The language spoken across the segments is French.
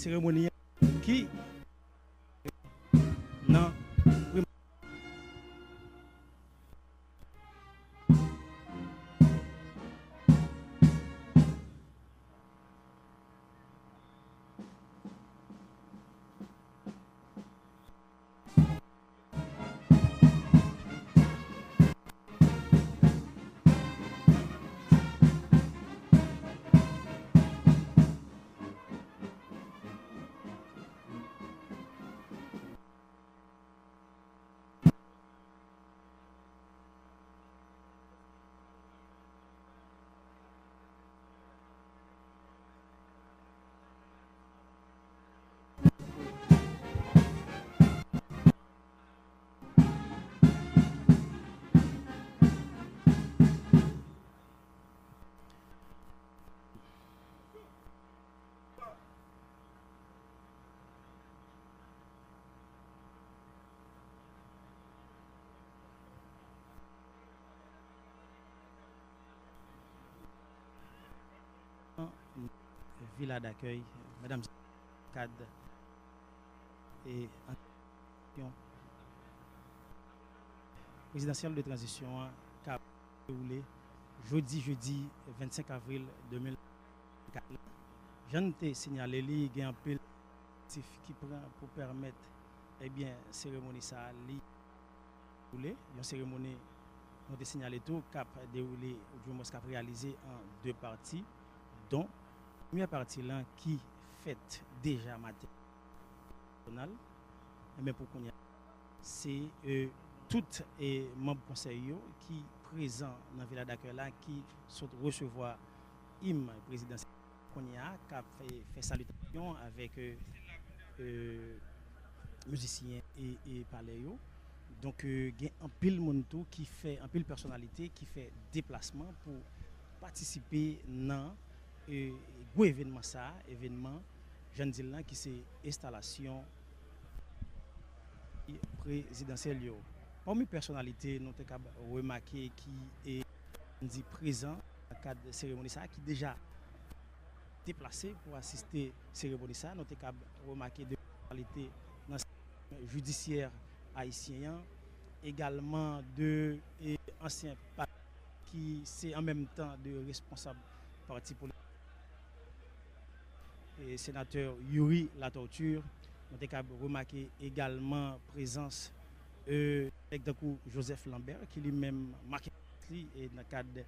cérémonie qui non villa d'accueil, mesdames et cadres et en présidentielle de transition qui a déroulé jeudi 25 avril 2024. J'en ai signalé qu'il y a un peu qui prend pour permettre cérémonie ça dérouler. Une cérémonie on a signalé tout cap déroulé ou du moins cap réalisé en deux parties, dont la première partie là qui fait déjà matin mais pour qu'on y c'est toutes les membres du conseil qui présents dans la ville d'accueil là qui sont recevoir hymne présidentiel qu'on y a qui fait salutation avec musiciens et parler. Donc il y a un pile monde qui fait un pile personnalité qui fait déplacement pour participer dans événement ça événement jeune dis là qui c'est installation présidentielle yo. Parmi personnalité nous avons remarqué qui est dit présent dans le cadre de cérémonie ça qui déjà déplacé pour assister à cérémonie ça nous avons remarqué de personnalité dans le judiciaire haïtien également de anciens qui c'est en même temps de responsable parti politique et sénateur Yuri La Torture. Nous avons remarqué également présence de Joseph Lambert qui lui-même marqué dans le cadre de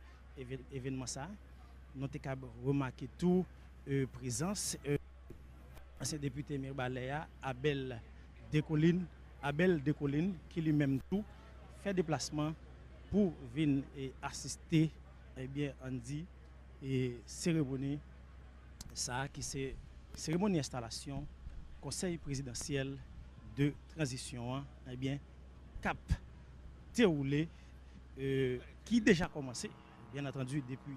l'événement ça. Nous avons remarqué tout présence ancien député Mirbaléa Abel Decoline qui lui-même tout fait déplacement pour venir et assister on dit et cérémonie ça qui c'est cérémonie installation conseil présidentiel de transition cap déroulé qui déjà commencé bien entendu depuis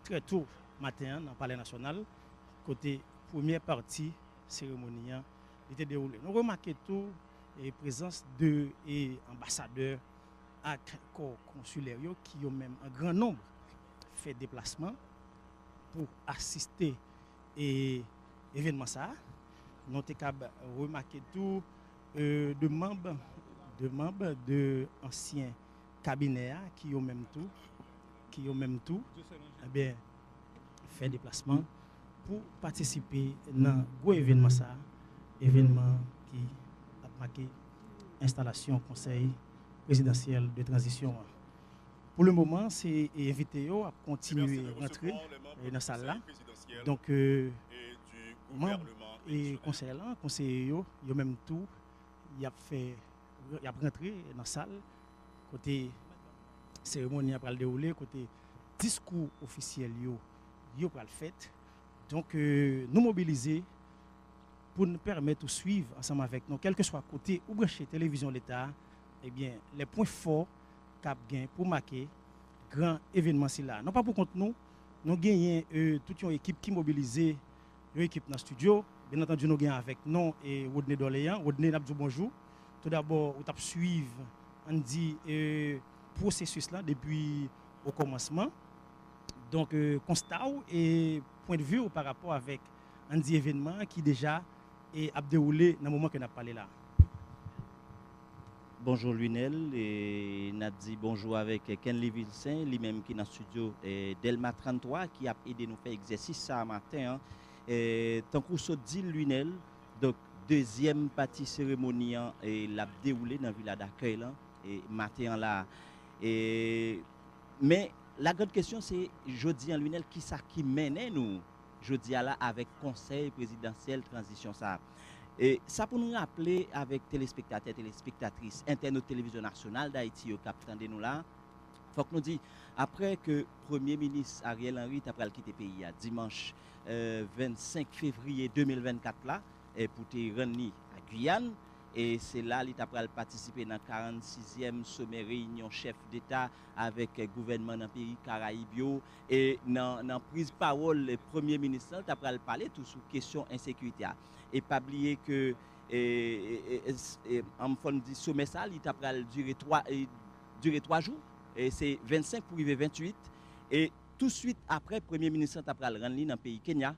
très tôt matin dans le palais national côté première partie cérémonie était déroulé. Nous remarquons tout et présence de ambassadeurs et corps consulaires qui ont même un grand nombre fait déplacement pour assister et événement ça. Nous avons remarqué tout de membres de anciens cabinets qui ont même tout fait déplacement pour participer dans gros événement ça, événement qui a marqué installation conseil présidentiel de transition. Pour le moment, c'est invité à continuer à rentrer dans la salle là. Donc membres et conseillers yo même tout, il a rentré dans la salle côté cérémonie a déroulé côté discours officiel yo pral fait. Donc nous mobiliser pour nous permettre de suivre ensemble avec nous quel que soit côté ou branché télévision l'État les points forts cap gain pour marquer grand événement si là. Non pas pour compte nous gagnons toute une équipe qui mobilisée, une équipe dans le studio. Bien entendu, nous gagnons avec nous et Rodney Doléan. Rodney n'a pas dit bonjour. Tout d'abord, on t'a suivre on dit processus là depuis au commencement. Donc constat et point de vue par rapport avec un dit événement qui déjà est déroulé dans le moment que nous avons parlé là. Bonjour Lunel, et n'a dit bonjour avec Ken Levilsin, lui-même qui est dans le studio Delma 33, qui a aidé nous faire exercice ça matin. Hein. Tant qu'on se dit Lunel, donc deuxième partie cérémonie et l'a déroulé dans la ville d'accueil là, et matin là. Mais la grande question c'est, je dis en Lunel, qui ça qui mène nous, je dis là avec conseil présidentiel transition ça. Et ça pour nous rappeler avec téléspectateurs, téléspectatrices, internautes télévision nationale d'Haïti au cap de nous là, faut que nous dit après que Premier ministre Ariel Henry a quitté le pays dimanche 25 février 2024 là et pour te rendre à Guyane et c'est là qu'il a participé dans la 46e sommet réunion chef d'État avec le gouvernement dans le pays Caraïbes et dans prise de parole le Premier ministre a parlé tout sur question insécurité et pas oublier que en fond du sommet ça il a durer 3 jours et c'est 25 pour arriver 28 et tout de suite après Premier ministre a rendre dans le pays Kenya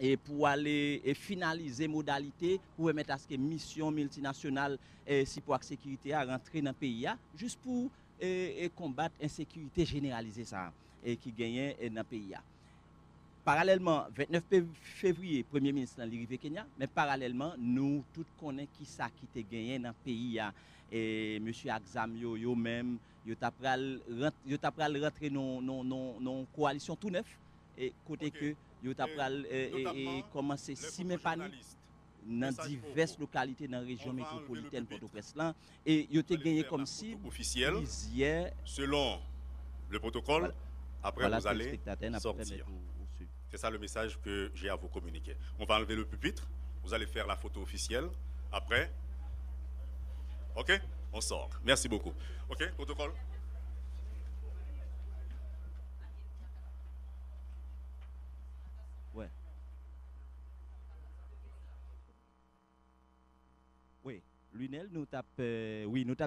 et pour aller finaliser modalité pour mettre à ce que mission multinationale si pour la sécurité à rentrer dans le pays juste pour combattre l'insécurité généralisée ça et qui gagne dans le pays. Parallèlement, 29 février, Premier ministre arrivé au Kenya, mais parallèlement, nous tous connaissons qui ça qui te gagné dans le pays. Et M. Axamio, yo même, yo tapral rentrer dans coalition tout neuf, et côté que yo tapral commencer simer panique dans diverses localités dans la région métropolitaine Port-au-Prince et yo te gagné comme cible officiel selon le protocole. Voilà. Après, vous allez sortir. C'est ça le message que j'ai à vous communiquer. On va enlever le pupitre, vous allez faire la photo officielle. Après, ok, on sort. Merci beaucoup. Ok, protocole. Ouais. Oui, Lunel, nous tape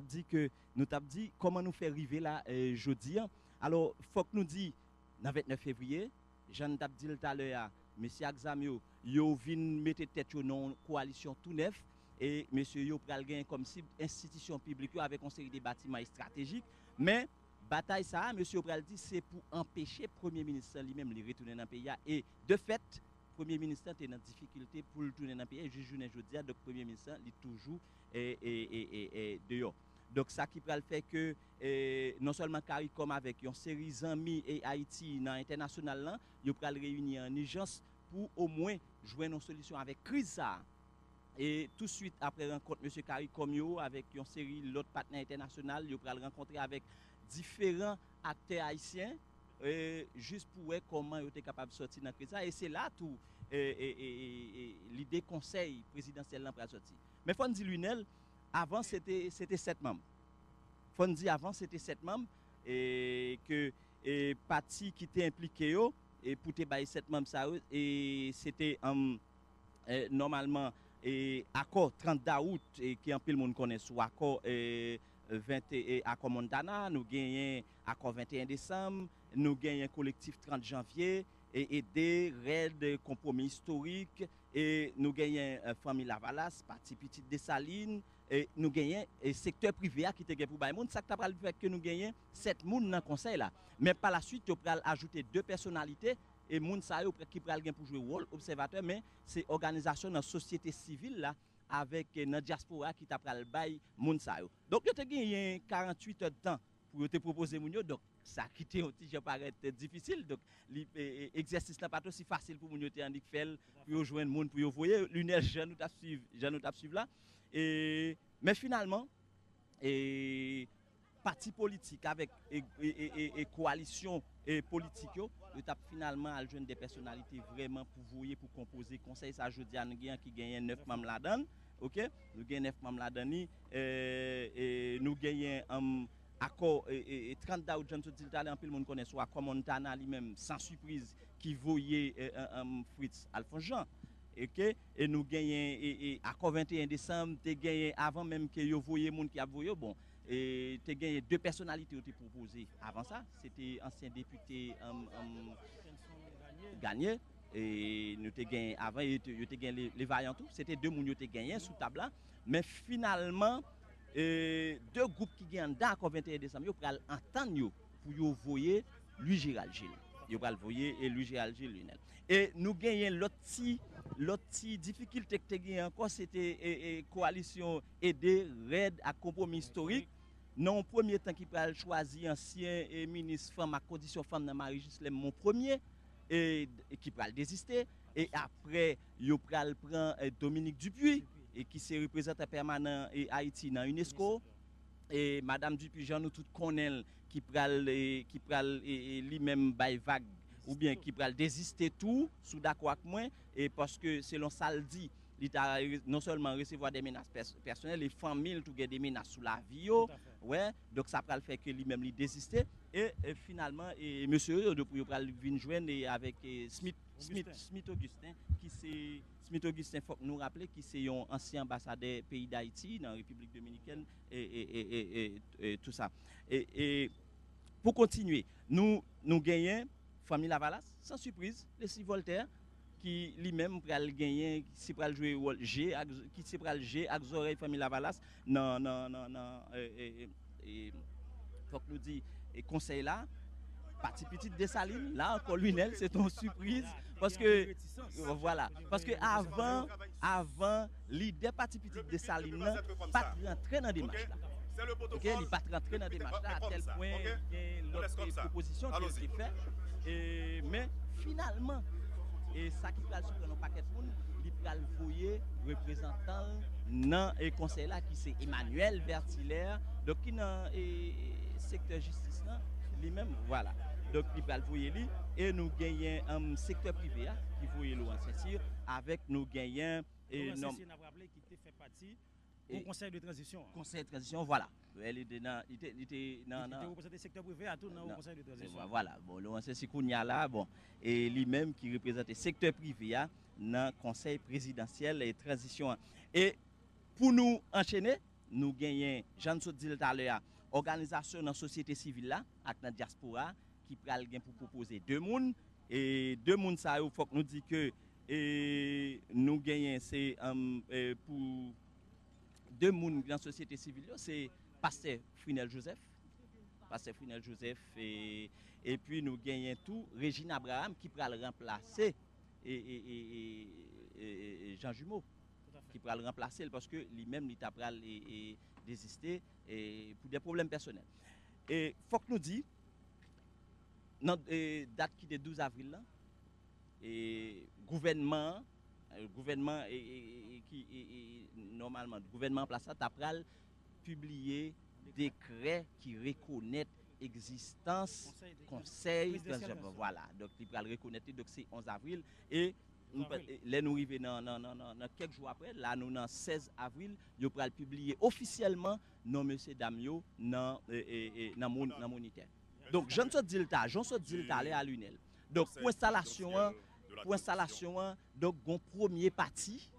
dit comment nous faire arriver là jeudi. Alors, faut que nous dit dans 29 février. Jean t'a dit tout à l'heure, M. Axamio, yo vin mettre tête dans coalition tout neuf et M. yo pral gain comme cible institution publique avec une série de bâtiments stratégiques. Mais bataille ça, M. pral dit c'est pour empêcher Premier ministre lui-même de retourner dans le pays. Et de fait, Premier ministre est dans difficulté pour retourner dans le pays. Je journée jeudi, donc Premier ministre est toujours dehors. Donc ça qui peut faire que non seulement CARICOM avec une série d'amis et Haïti dans l'international là, ils peuvent réunir en urgence pour au moins jouer une solution avec crise ça. Et tout de suite après rencontre M. CARICOM avec une série d'autres partenaires internationaux, ils peuvent rencontrer avec différents acteurs haïtiens juste pour voir comment ils étaient capables de sortir dans crise ça. Et c'est là tout l'idée conseil présidentiel là pour sortir. Mais faut dire Lunel, avant c'était 7 membres. Fondi avant c'était 7 membres et que parti qui était impliqué et pour te bailler 7 membres ça et c'était normalement accord 30 août qui en pile monde connaît sous accord 20 accord Montana, nous gagnons accord 21 décembre, nous gagnons collectif 30 janvier et des raids compromis historiques et nous gagnons famille Lavalas, parti Petite Dessalines et nous gagnons secteur privé qui était pour bailler monde ça t'a fait que nous gagnons 7 monde dans conseil là mais par la suite tu pral ajouter 2 personnalités et monde ça qui pral gain pour jouer rôle observateur mais c'est organisation dans société civile là avec dans diaspora qui t'a pral bailler monde ça donc tu as gagné 48 heures de temps pour te proposer moun yo donc ça qui était aussi je paraît difficile donc l'exercice n'est pas aussi facile pour moun yo te andik faire pour joindre monde pour voyer Lunel Jean nous t'a suivre là et mais finalement parti politique avec coalition politique yo t'a finalement à joindre des personnalités vraiment pour voyer pour composer conseil ça jodi an qui gagne 9 membres là-dedans OK nous gagne 9 membres là-dedans et nous gagnons accord 30 août Jean tout dit en pile monde connaît soit comme Montana lui-même sans surprise qui voyait Fritz Alphonse Jean OK et nous gagnons accord 21 décembre tu gagné avant même que yo voyez monde qui a voyé bon et tu gagné 2 personnalités qui proposées avant ça c'était ancien député gagné et nous te gagné avant et tu te gagné les vaillants tout, c'était deux moun yo te gagné sous table là, mais finalement deux groupes qui gagnent d'accord 21 décembre, yo pral entendre yo pour yo voyer Louis Gérald Gilles. Yo pral voyer et Louis Gérald Gilles Lionel. Et nous gagnons l'autre difficulté que tu encore, c'était coalition aidée, raid à compromis historique. Non, premier temps qui pral choisir ancien ministre femme à condition femme dans Marie-Gislaine, mon premier, et qui pral désister. Et après, yo pral prend Dominique Dupuis, et qui se représentant permanent Haïti dans UNESCO. Et Madame Dupuis, Jean, nous tous connaissons qui pral lui-même by vague ou bien qui pral désister tout sous d'accord avec moi et parce que selon ça le dit il a non seulement recevoir des menaces personnelles les familles tout des menaces sous la vie ouais donc ça pral faire que lui-même il désister et finalement et monsieur depuis pral venir joindre avec Smith Augustin qui c'est Smith Augustin faut nous rappeler qui c'est un ancien ambassadeur pays d'Haïti dans la République dominicaine et tout ça et pour continuer nous gagnons famille Lavalas sans surprise les six Voltaire qui lui-même pral gagner si pral jouer rôle G qui si pral G avec oreilles famille Lavalas non faut que nous dit et conseil là parti petite Dessalines là encore Lunel c'est une surprise parce que voilà parce que avant l'idée parti petite Dessalines pas rentrer dans démarche là. OK, il pas rentrer dans démarche là à tel point l'autre proposition qui a été faite mais finalement et ça qui va surprendre un paquet de monde il va voyer représentant dans le conseil là qui c'est Emmanuel Vertilaire donc qui dans secteur justice là lui-même voilà donc il va voyer lui et nous gagnons un secteur privé qui voyer l'eau en Saint-Cyr avec nous gagnons et non qui fait partie au conseil de transition. Conseil de transition, voilà. Il était représenté secteur privé à tout dans le conseil de transition. Voilà. Bon, le ancien Sikounia là, bon, et lui-même qui représente le secteur privé dans le conseil présidentiel et transition. Et pour nous enchaîner, nous gagnons, Jean Sotil tout à l'heure, organisation dans la société civile là, avec la diaspora, qui pral gain pour proposer deux mondes. Et deux mondes, ça, il faut que nous disions que nous gagnons, c'est pour deux mondes dans la société civile, c'est Pasteur Frinel Joseph et puis nous gagnons tout Régine Abraham qui pourra le remplacer et Jean Jumeau qui pourra le remplacer parce que lui-même il t'a désister pour des problèmes personnels. Et faut que nous dit notre date qui est 12 avril là et gouvernement qui normalement le gouvernement place ça t'apral publier décret qui reconnaît existence conseil voilà donc il va le reconnaître donc c'est 11 avril et là nous arriver dans quelques jours après là nous dans 16 avril il va publier officiellement non monsieur Damio dans monitaire donc Jean Sodilta à Lunel donc pour installation donc un premier parti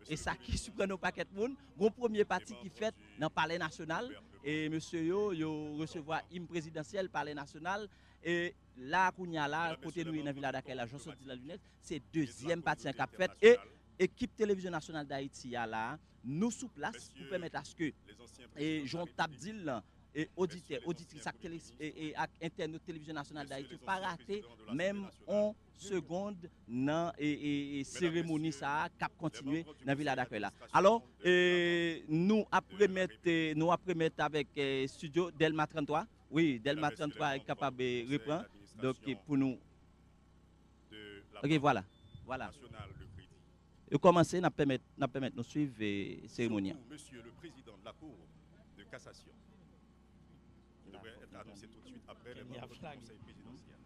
et ça qui surprend nos paquets de monde un premier parti qui fait dans palais national et monsieur yo recevoir hymne présidentiel palais national et là kounya là côté nous dans villa d'accueil la Jean dit la lunette c'est deuxième parti qui a fait et équipe télévision nationale d'Haïti là nous sous place pour permettre à ce que et Jean Tabdil et auditrice et internaute télévision nationale d'Haïti pas rater même en seconde dans et cérémonie ça cap continuer dans villa d'accueil là alors nous après mettre avec studio Delma 33 oui Delma 33 est capable de reprendre donc pour nous OK voilà et commencer n'a permettre nous suivre cérémonie monsieur le président de la cour de cassation devrait être annoncé tout de suite après les membres du conseil présidentiel.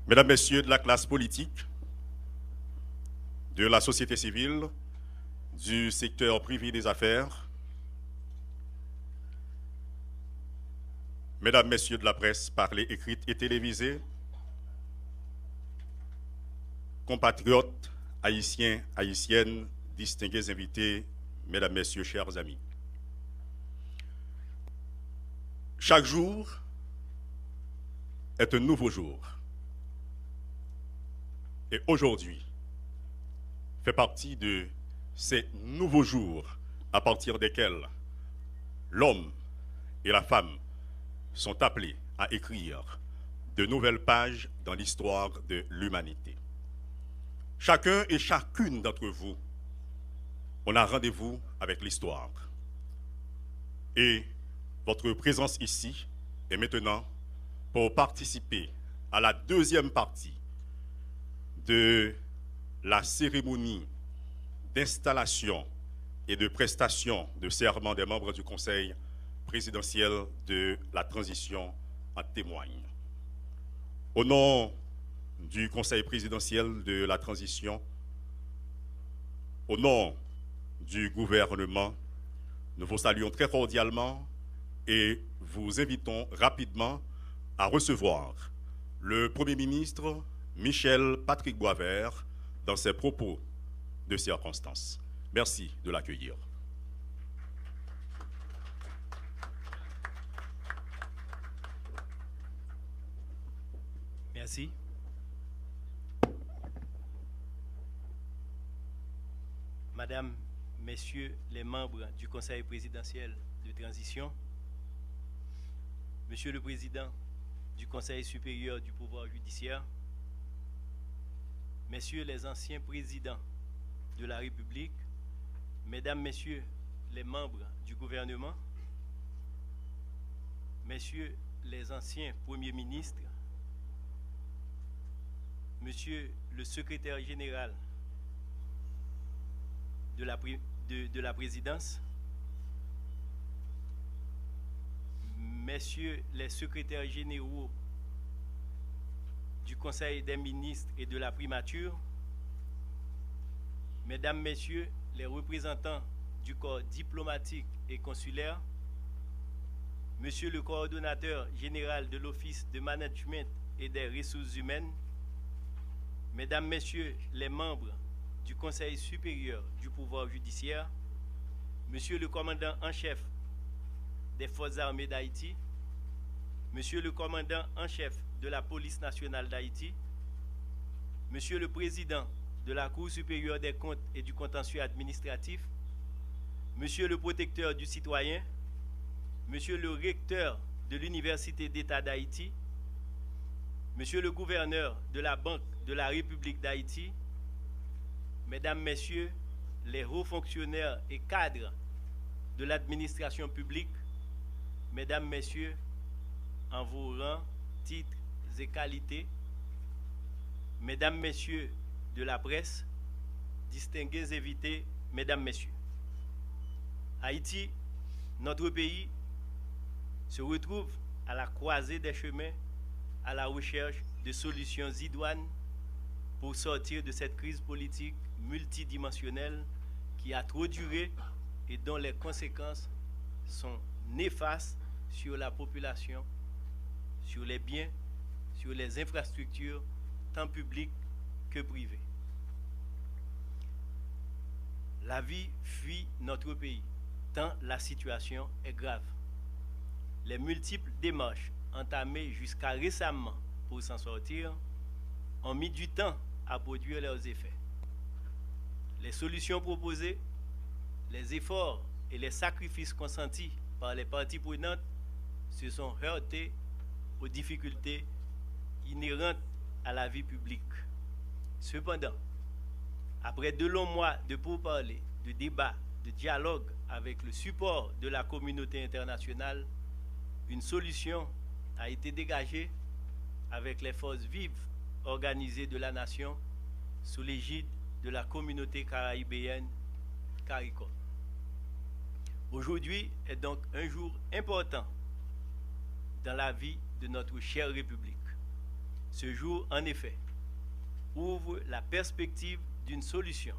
Mesdames, Messieurs de la classe politique, de la société civile, du secteur privé des affaires, Mesdames, Messieurs de la presse parlée, écrite et télévisée, compatriotes, haïtiens, haïtiennes, distingués invités, Mesdames, Messieurs, chers amis. Chaque jour est un nouveau jour. Et aujourd'hui fait partie de ces nouveaux jours à partir desquels l'homme et la femme sont appelés à écrire de nouvelles pages dans l'histoire de l'humanité. Chacun et chacune d'entre vous, on a rendez-vous avec l'histoire. Et votre présence ici est maintenant pour participer à la deuxième partie de la cérémonie d'installation et de prestation de serment des membres du Conseil présidentiel de la transition en témoigne. Au nom du Conseil présidentiel de la transition, au nom du gouvernement, nous vous saluons très cordialement et vous invitons rapidement à recevoir le Premier ministre Michel Patrick Boisvert dans ses propos de circonstance. Merci de l'accueillir. Merci. Madame, Messieurs les membres du Conseil présidentiel de transition, Monsieur le Président du Conseil supérieur du pouvoir judiciaire, Messieurs les anciens présidents de la République, Mesdames, Messieurs les membres du gouvernement, Messieurs les anciens premiers ministres, Monsieur le secrétaire général de la présidence, Messieurs les secrétaires généraux du Conseil des ministres et de la primature, Mesdames, Messieurs les représentants du corps diplomatique et consulaire, Monsieur le coordonnateur général de l'Office de management et des ressources humaines, Mesdames, Messieurs les membres du Conseil supérieur du pouvoir judiciaire, Monsieur le commandant en chef des Forces armées d'Haïti, Monsieur le commandant en chef de la police nationale d'Haïti, Monsieur le président de la Cour supérieure des comptes et du contentieux administratif, Monsieur le protecteur du citoyen, Monsieur le recteur de l'Université d'État d'Haïti, Monsieur le gouverneur de la Banque de la République d'Haïti, Mesdames, Messieurs les hauts fonctionnaires et cadres de l'administration publique, Mesdames, Messieurs, en vos rangs, titres et qualités, Mesdames, Messieurs de la presse, distingués invités, Mesdames, Messieurs. Haïti, notre pays, se retrouve à la croisée des chemins à la recherche de solutions idoines pour sortir de cette crise politique multidimensionnelle qui a trop duré et dont les conséquences sont néfastes sur la population, sur les biens, sur les infrastructures, tant publiques que privées. La vie fuit notre pays, tant la situation est grave. Les multiples démarches entamées jusqu'à récemment pour s'en sortir ont mis du temps à produire leurs effets. Les solutions proposées, les efforts et les sacrifices consentis par les parties prenantes se sont heurtés aux difficultés inhérentes à la vie publique. Cependant, après de longs mois de pourparlers, de débats, de dialogue avec le support de la communauté internationale, une solution a été dégagée avec les forces vives organisées de la nation sous l'égide de la communauté caribéenne CARICOM. Aujourd'hui est donc un jour important dans la vie de notre chère République. Ce jour, en effet, ouvre la perspective d'une solution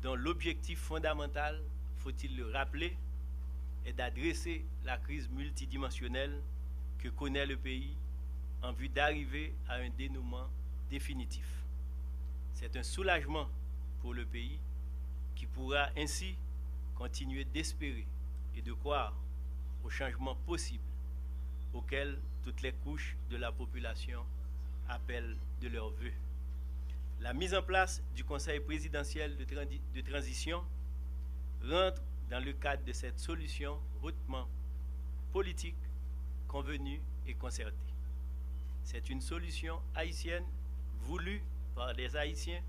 dont l'objectif fondamental, faut-il le rappeler, est d'adresser la crise multidimensionnelle que connaît le pays en vue d'arriver à un dénouement définitif. C'est un soulagement pour le pays qui pourra ainsi continuer d'espérer et de croire au changement possible auquel toutes les couches de la population appellent de leur vœu. La mise en place du Conseil présidentiel de transition rentre dans le cadre de cette solution hautement politique, convenue et concertée. C'est une solution haïtienne voulue par des Haïtiens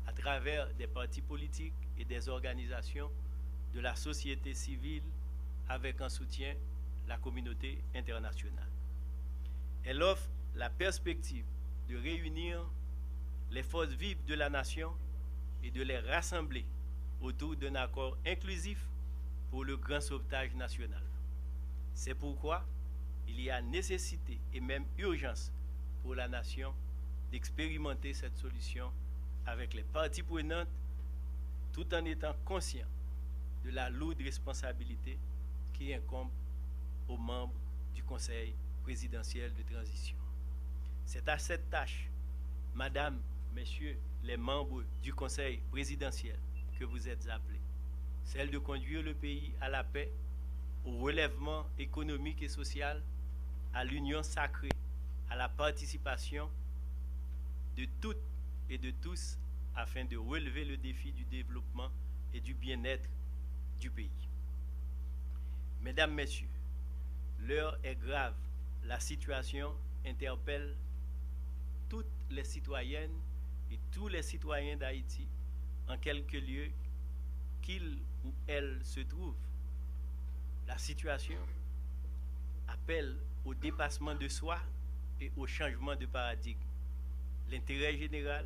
à travers des partis politiques et des organisations de la société civile avec en soutien la communauté internationale. Elle offre la perspective de réunir les forces vives de la nation et de les rassembler autour d'un accord inclusif pour le grand sauvetage national. C'est pourquoi il y a nécessité et même urgence pour la nation d'expérimenter cette solution avec les parties prenantes tout en étant conscient de la lourde responsabilité qui incombe aux membres du Conseil présidentiel de transition. C'est à cette tâche, Madame, Messieurs les membres du Conseil présidentiel, que vous êtes appelés, celle de conduire le pays à la paix, au relèvement économique et social, à l'union sacrée, à la participation de toutes et de tous afin de relever le défi du développement et du bien-être du pays. Mesdames, Messieurs, l'heure est grave. La situation interpelle toutes les citoyennes et tous les citoyens d'Haïti en quelque lieu qu'ils ou elles se trouvent. La situation appelle au dépassement de soi et au changement de paradigme. L'intérêt général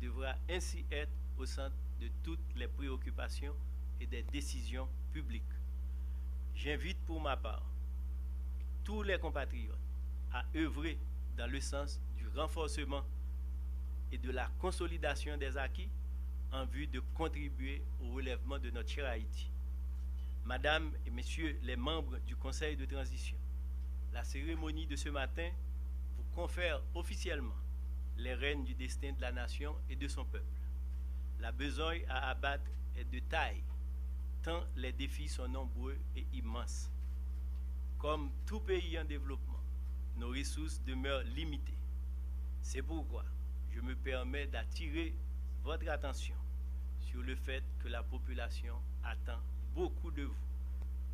devra ainsi être au centre de toutes les préoccupations et des décisions publiques. J'invite pour ma part tous les compatriotes à œuvrer dans le sens du renforcement et de la consolidation des acquis en vue de contribuer au relèvement de notre cher Haïti. Madame et Messieurs les membres du Conseil de transition, la cérémonie de ce matin vous confère officiellement les rênes du destin de la nation et de son peuple. La besogne à abattre est de taille, tant les défis sont nombreux et immenses. Comme tout pays en développement, nos ressources demeurent limitées. C'est pourquoi je me permets d'attirer votre attention sur le fait que la population attend beaucoup de vous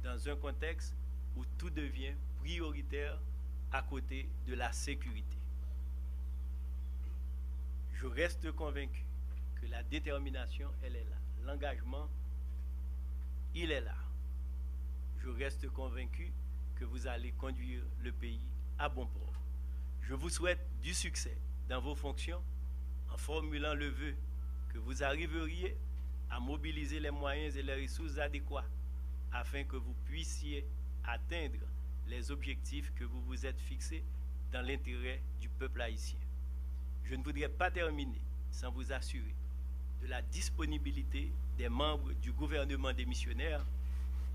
dans un contexte où tout devient prioritaire à côté de la sécurité. Je reste convaincu que la détermination, elle est là. L'engagement, il est là. Je reste convaincu que vous allez conduire le pays à bon port. Je vous souhaite du succès dans vos fonctions en formulant le vœu que vous arriveriez à mobiliser les moyens et les ressources adéquats afin que vous puissiez atteindre les objectifs que vous vous êtes fixés dans l'intérêt du peuple haïtien. Je ne voudrais pas terminer sans vous assurer de la disponibilité des membres du gouvernement démissionnaire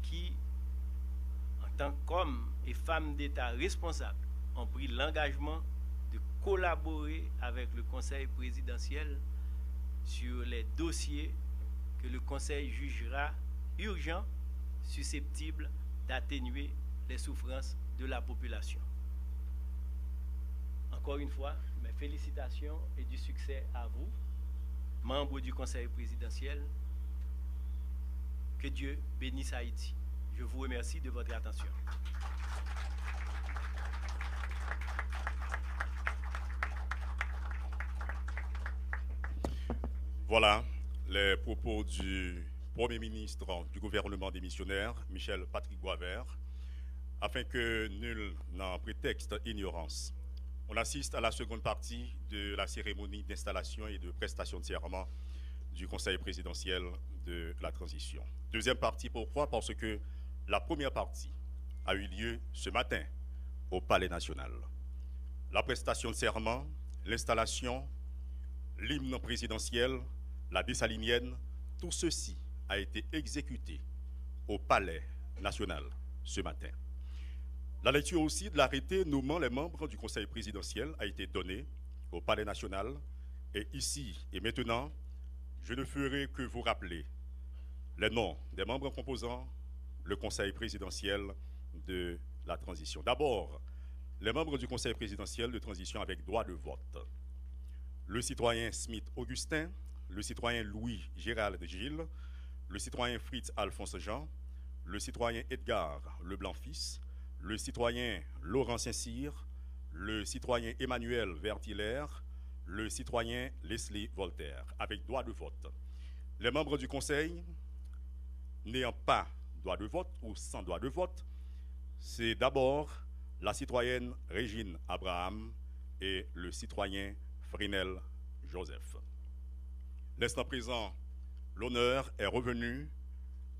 qui, en tant qu'hommes et femmes d'État responsables, ont pris l'engagement de collaborer avec le Conseil présidentiel sur les dossiers que le Conseil jugera urgents, susceptibles d'atténuer les souffrances de la population. Encore une fois, mes félicitations et du succès à vous, membres du Conseil présidentiel. Que Dieu bénisse Haïti. Je vous remercie de votre attention. Voilà les propos du Premier ministre du gouvernement démissionnaire, Michel Patrick Boisvert, afin que nul n'en prétexte ignorance. On assiste à la seconde partie de la cérémonie d'installation et de prestation de serment du Conseil présidentiel de la transition. Deuxième partie, pourquoi? Parce que la première partie a eu lieu ce matin au Palais national. La prestation de serment, l'installation, l'hymne présidentiel, la dessalinienne, tout ceci a été exécuté au Palais national ce matin. La lecture aussi de l'arrêté nommant les membres du Conseil présidentiel a été donnée au Palais national. Et ici et maintenant, je ne ferai que vous rappeler les noms des membres composant le Conseil présidentiel de la transition. D'abord, les membres du Conseil présidentiel de transition avec droit de vote. le citoyen Smith Augustin, le citoyen Louis Gérald Gilles, le citoyen Fritz Alphonse Jean, le citoyen Edgar Leblanc-Fils, le citoyen Laurent Saint-Cyr, le citoyen Emmanuel Vertilaire, le citoyen Leslie Voltaire, avec droit de vote. Les membres du Conseil n'ayant pas droit de vote ou sans droit de vote, c'est d'abord la citoyenne Régine Abraham et le citoyen Frinel Joseph. L'instant présent, l'honneur est revenu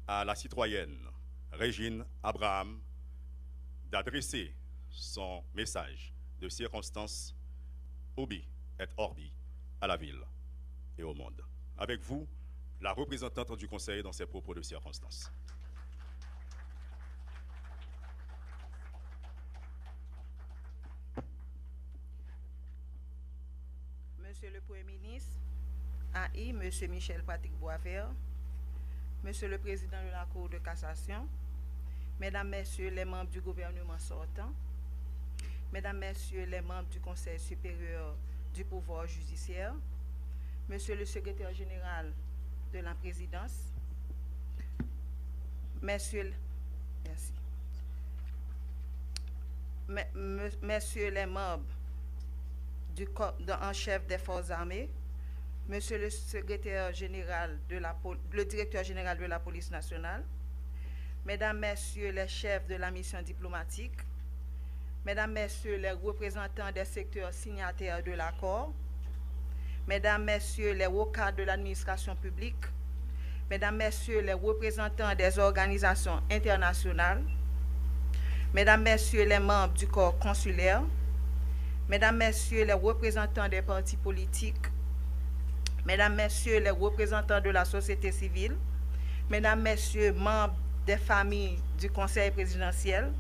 à la citoyenne Régine Abraham d'adresser son message de circonstance Obi et Orbi à la ville et au monde. Avec vous, la représentante du Conseil dans ses propos de circonstance. Monsieur le Premier ministre, AI, Monsieur Michel Patrick Boisvert, Monsieur le Président de la Cour de cassation, Mesdames, Messieurs les membres du gouvernement sortant, Mesdames, Messieurs les membres du Conseil supérieur du pouvoir judiciaire, Monsieur le Secrétaire général de la Présidence, Messieurs les membres du corps en chef des forces armées, Monsieur le Secrétaire général le Directeur général de la police nationale, Mesdames, Messieurs les chefs de la mission diplomatique, Mesdames, Messieurs les représentants des secteurs signataires de l'accord, Mesdames, Messieurs les hauts cadres de l'administration publique, Mesdames, Messieurs les représentants des organisations internationales, Mesdames, Messieurs les membres du corps consulaire, Mesdames, Messieurs les représentants des partis politiques, Mesdames, Messieurs les représentants de la société civile, Mesdames, Messieurs membres des familles du Conseil présidentiel,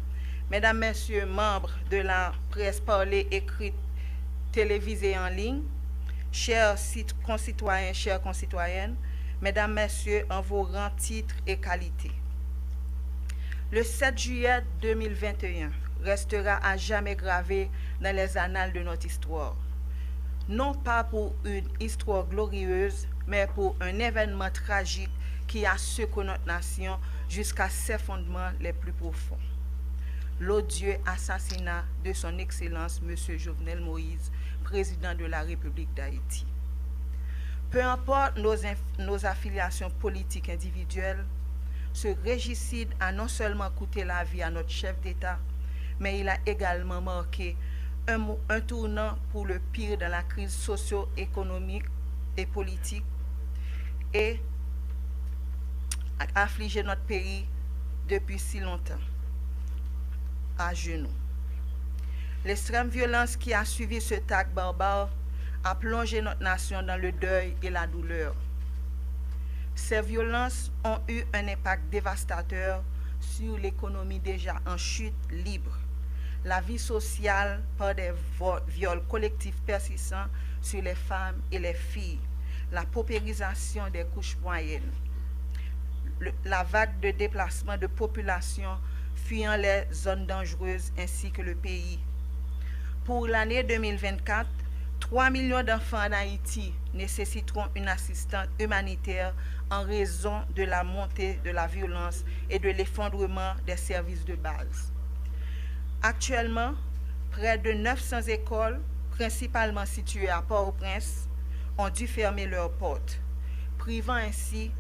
Mesdames, Messieurs membres de la presse parlée, écrite, télévisée en ligne, chers concitoyens, chères concitoyennes, Mesdames, Messieurs, en vos rangs, titres et qualités. Le 7 juillet 2021 restera à jamais gravé dans les annales de notre histoire. Non pas pour une histoire glorieuse, mais pour un événement tragique qui a secoué notre nation jusqu'à ses fondements les plus profonds. L'odieux assassinat de son Excellence M. Jovenel Moïse, président de la République d'Haïti. Peu importe nos affiliations politiques individuelles, ce régicide a non seulement coûté la vie à notre chef d'État, mais il a également marqué un tournant pour le pire dans la crise socio-économique et politique et a affligé notre pays depuis si longtemps, à genoux. L'extrême violence qui a suivi ce acte barbare a plongé notre nation dans le deuil et la douleur. Ces violences ont eu un impact dévastateur sur l'économie déjà en chute libre, la vie sociale par des viols collectifs persistants sur les femmes et les filles, la paupérisation des couches moyennes, la vague de déplacement de population fuyant les zones dangereuses ainsi que le pays. Pour l'année 2024, 3 millions d'enfants en Haïti nécessiteront une assistance humanitaire en raison de la montée de la violence et de l'effondrement des services de base. Actuellement, près de 900 écoles, principalement situées à Port-au-Prince, ont dû fermer leurs portes, privant ainsi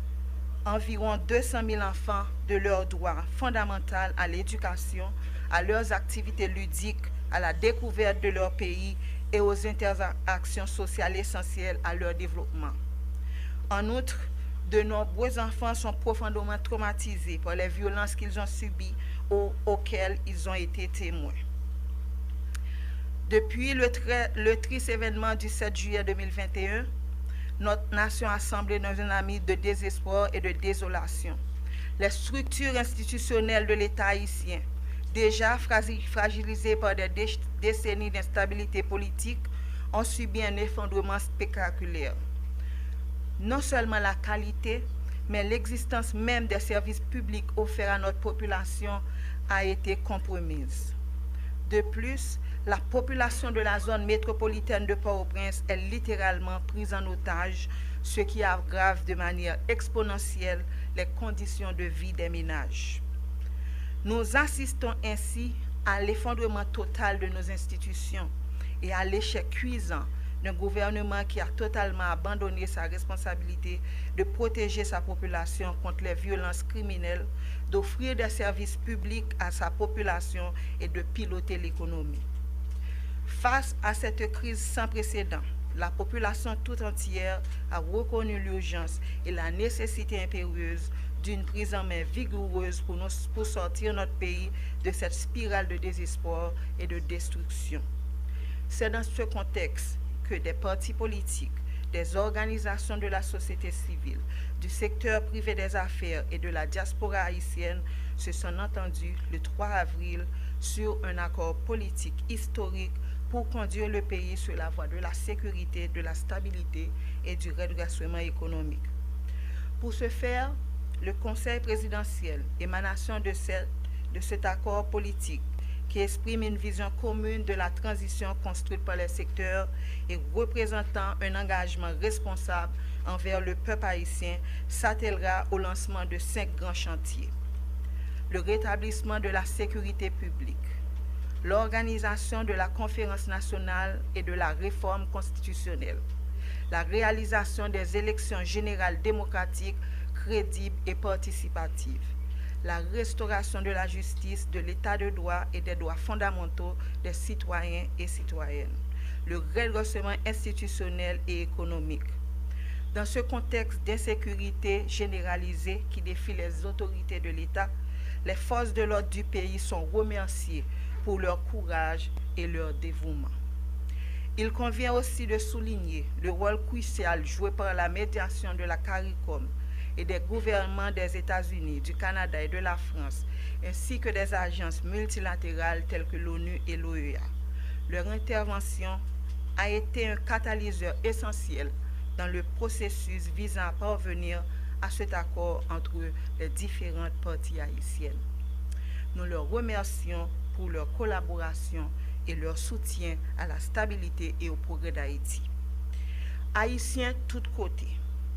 environ 200 000 enfants de leur droit fondamental à l'éducation, à leurs activités ludiques, à la découverte de leur pays et aux interactions sociales essentielles à leur développement. En outre, de nombreux enfants sont profondément traumatisés par les violences qu'ils ont subies ou auxquelles ils ont été témoins. Depuis le triste événement du 7 juillet 2021, notre nation a semblé dans un ami de désespoir et de désolation. Les structures institutionnelles de l'État haïtien, déjà fragilisées par des décennies d'instabilité politique, ont subi un effondrement spectaculaire. Non seulement la qualité, mais l'existence même des services publics offerts à notre population a été compromise. De plus, La population de la zone métropolitaine de Port-au-Prince est littéralement prise en otage, ce qui aggrave de manière exponentielle les conditions de vie des ménages. Nous assistons ainsi à l'effondrement total de nos institutions et à l'échec cuisant d'un gouvernement qui a totalement abandonné sa responsabilité de protéger sa population contre les violences criminelles, d'offrir des services publics à sa population et de piloter l'économie. Face à cette crise sans précédent, la population tout entière a reconnu l'urgence et la nécessité impérieuse d'une prise en main vigoureuse pour sortir notre pays de cette spirale de désespoir et de destruction. C'est dans ce contexte que des partis politiques, des organisations de la société civile, du secteur privé des affaires et de la diaspora haïtienne se sont entendus le 3 avril sur un accord politique historique pour conduire le pays sur la voie de la sécurité, de la stabilité et du redressement économique. Pour ce faire, le Conseil présidentiel, émanation de cet accord politique, qui exprime une vision commune de la transition construite par les secteurs et représentant un engagement responsable envers le peuple haïtien, s'attellera au lancement de 5 grands chantiers. Le rétablissement de la sécurité publique, l'organisation de la conférence nationale et de la réforme constitutionnelle, la réalisation des élections générales démocratiques crédibles et participatives, la restauration de la justice, de l'état de droit et des droits fondamentaux des citoyens et citoyennes, le redressement institutionnel et économique. Dans ce contexte d'insécurité généralisée qui défie les autorités de l'État, les forces de l'ordre du pays sont remerciées pour leur courage et leur dévouement. Il convient aussi de souligner le rôle crucial joué par la médiation de la CARICOM et des gouvernements des États-Unis, du Canada et de la France, ainsi que des agences multilatérales telles que l'ONU et l'OEA. Leur intervention a été un catalyseur essentiel dans le processus visant à parvenir à cet accord entre les différentes parties haïtiennes. Nous leur remercions pour leur collaboration et leur soutien à la stabilité et au progrès d'Haïti. Haïtiens tous côtés,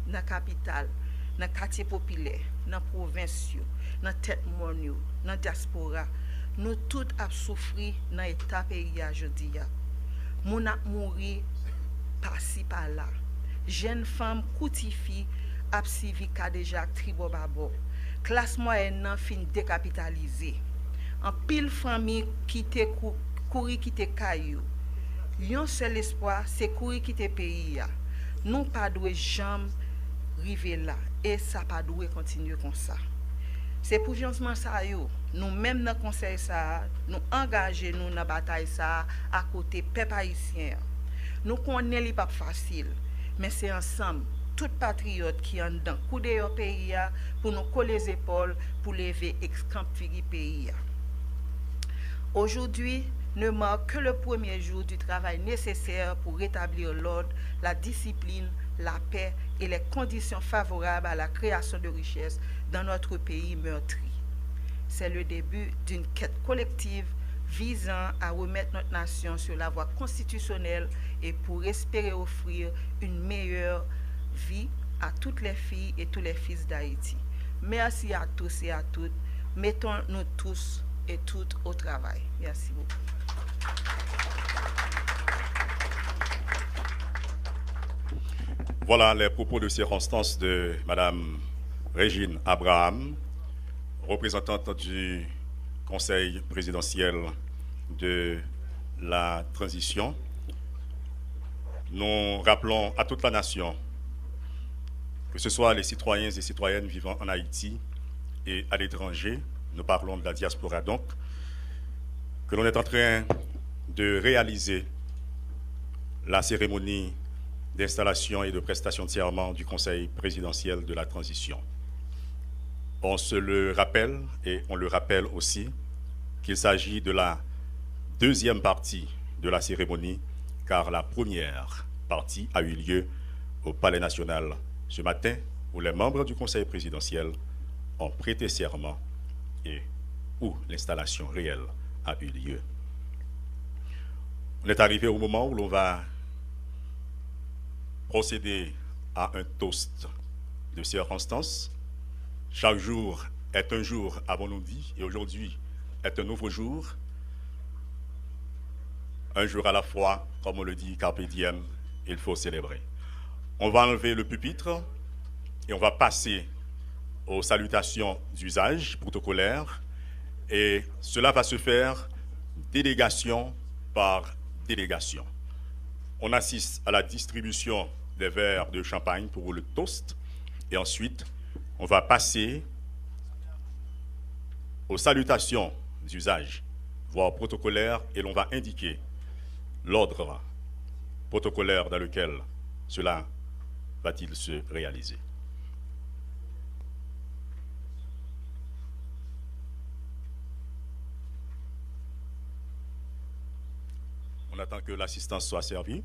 dans la capitale, dans le quartier populaire, dans la province, dans la tête monde, dans la diaspora, nous tous avons souffert dans l'état pays aujourd'hui. Nous avons mouru par-ci par-là. Jeunes femmes coutifiées, absivi déjà tribo babo. Classe moyenne fin décapitalisée. En pile famille qui te courir qui te caillou. Yon seul espoir c'est courir qui te pays. Nous pas doué jamais river là et ça pas doué continuer comme ça. C'est pour justement ça yo, nous même dans conseil ça, nous engager nous dans bataille ça à côté peuple haïtien. Nous connaissons li pas facile, mais c'est ensemble tout patriote qui en dedans couder au pays pour nous coller les épaules pour lever ex-camp-firi pays. Aujourd'hui ne marque que le premier jour du travail nécessaire pour rétablir l'ordre, la discipline, la paix et les conditions favorables à la création de richesses dans notre pays meurtri. C'est le début d'une quête collective visant à remettre notre nation sur la voie constitutionnelle et pour espérer offrir une meilleure vie à toutes les filles et tous les fils d'Haïti. Merci à tous et à toutes. Mettons-nous tous et toutes au travail. Merci beaucoup. Voilà les propos de circonstance de Mme Régine Abraham, représentante du Conseil présidentiel de la transition. Nous rappelons à toute la nation, que ce soit les citoyens et citoyennes vivant en Haïti et à l'étranger, nous parlons de la diaspora donc, que l'on est en train de réaliser la cérémonie d'installation et de prestation de serment du Conseil présidentiel de la transition. On se le rappelle et on le rappelle aussi qu'il s'agit de la deuxième partie de la cérémonie, car la première partie a eu lieu au Palais national ce matin, où les membres du Conseil présidentiel ont prêté serment et où l'installation réelle a eu lieu. On est arrivé au moment où l'on va procéder à un toast de circonstance. Chaque jour est un jour, avons-nous dit, et aujourd'hui est un nouveau jour. Un jour à la fois, comme on le dit, carpe diem, il faut célébrer. On va enlever le pupitre et on va passer aux salutations d'usage protocolaires. Et cela va se faire délégation par délégation. On assiste à la distribution des verres de champagne pour le toast. Et ensuite, on va passer aux salutations d'usage, voire protocolaires, et l'on va indiquer l'ordre protocolaire dans lequel cela va-t-il se réaliser. On attend que l'assistance soit servie.